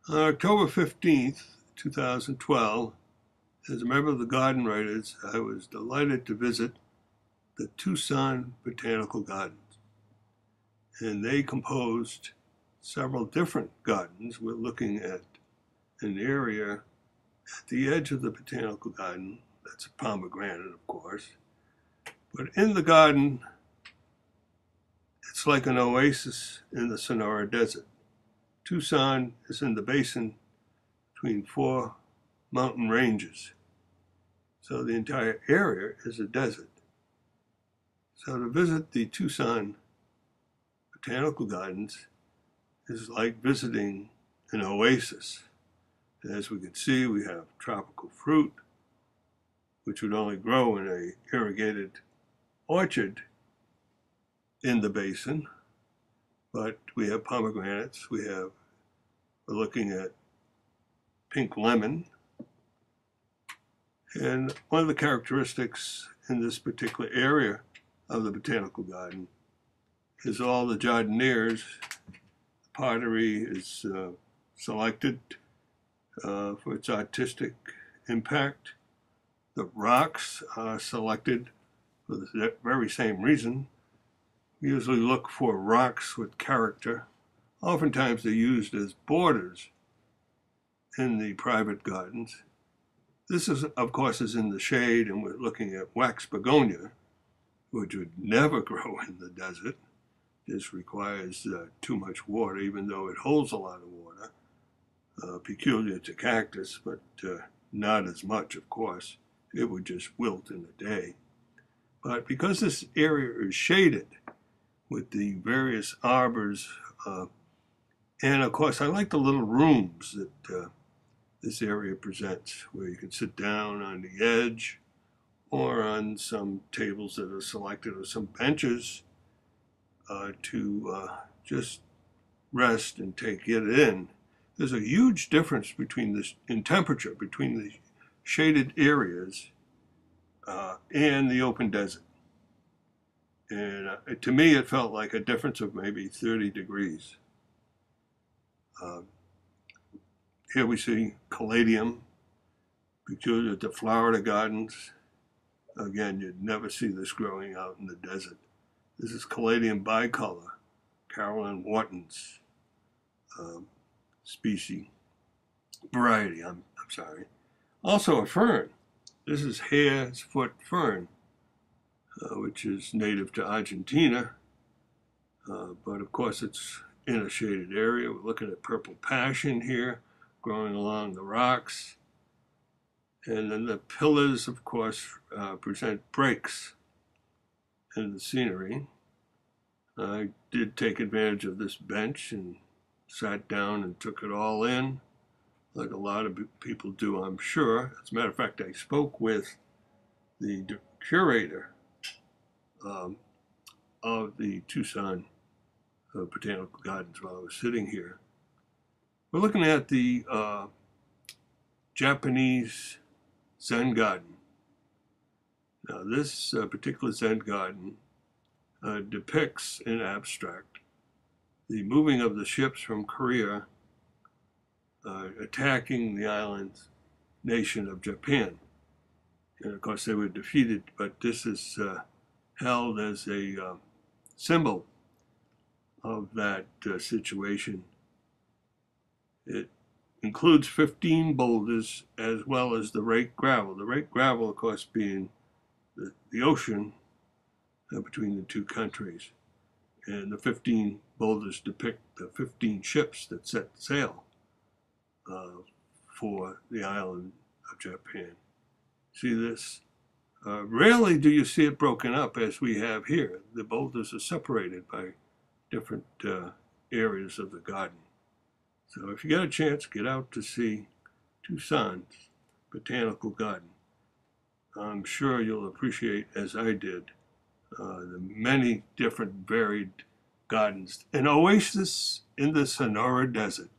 On October 15th, 2012, as a member of the Garden Writers, I was delighted to visit the Tucson Botanical Gardens. And they composed several different gardens. We're looking at an area at the edge of the Botanical Garden. That's a pomegranate, of course. But in the garden, it's like an oasis in the Sonora Desert. Tucson is in the basin between four mountain ranges. So the entire area is a desert. So to visit the Tucson Botanical Gardens is like visiting an oasis. As we can see, we have tropical fruit, which would only grow in an irrigated orchard in the basin. But we have pomegranates, we're looking at pink lemon. And one of the characteristics in this particular area of the Botanical Garden is all the jardiniers. Pottery is selected for its artistic impact. The rocks are selected for the very same reason. We usually look for rocks with character. Oftentimes they're used as borders in the private gardens. This is, of course, is in the shade, and we're looking at wax begonia, which would never grow in the desert. This requires too much water, even though it holds a lot of water, peculiar to cactus, but not as much, of course. It would just wilt in a day. But because this area is shaded with the various arbors, and of course I like the little rooms that this area presents, where you can sit down on the edge or on some tables that are selected or some benches to just rest and take it in. There's a huge difference in temperature between the shaded areas and the open desert. And to me, it felt like a difference of maybe 30 degrees. Here we see caladium, peculiar to Florida gardens. Again, you'd never see this growing out in the desert. This is caladium bicolor, Carolyn Wharton's variety. I'm sorry. Also a fern. This is hare's foot fern, which is native to Argentina, but of course it's in a shaded area. We're looking at purple passion here, growing along the rocks. And then the pillars, of course, present breaks in the scenery. I did take advantage of this bench and sat down and took it all in, like a lot of people do, I'm sure. As a matter of fact, I spoke with the curator of the Tucson Botanical Gardens while I was sitting here. We're looking at the Japanese Zen garden. Now, this particular Zen garden depicts in abstract the moving of the ships from Korea attacking the island nation of Japan. And of course, they were defeated, but this is held as a symbol of that situation. It includes 15 boulders as well as the rake gravel. The rake gravel, of course, being the ocean between the two countries. And the 15 boulders depict the 15 ships that set sail for the island of Japan. See this? Rarely do you see it broken up as we have here. The boulders are separated by different areas of the garden. So if you get a chance, get out to see Tucson's Botanical Garden. I'm sure you'll appreciate, as I did, the many different varied gardens. An oasis in the Sonora Desert.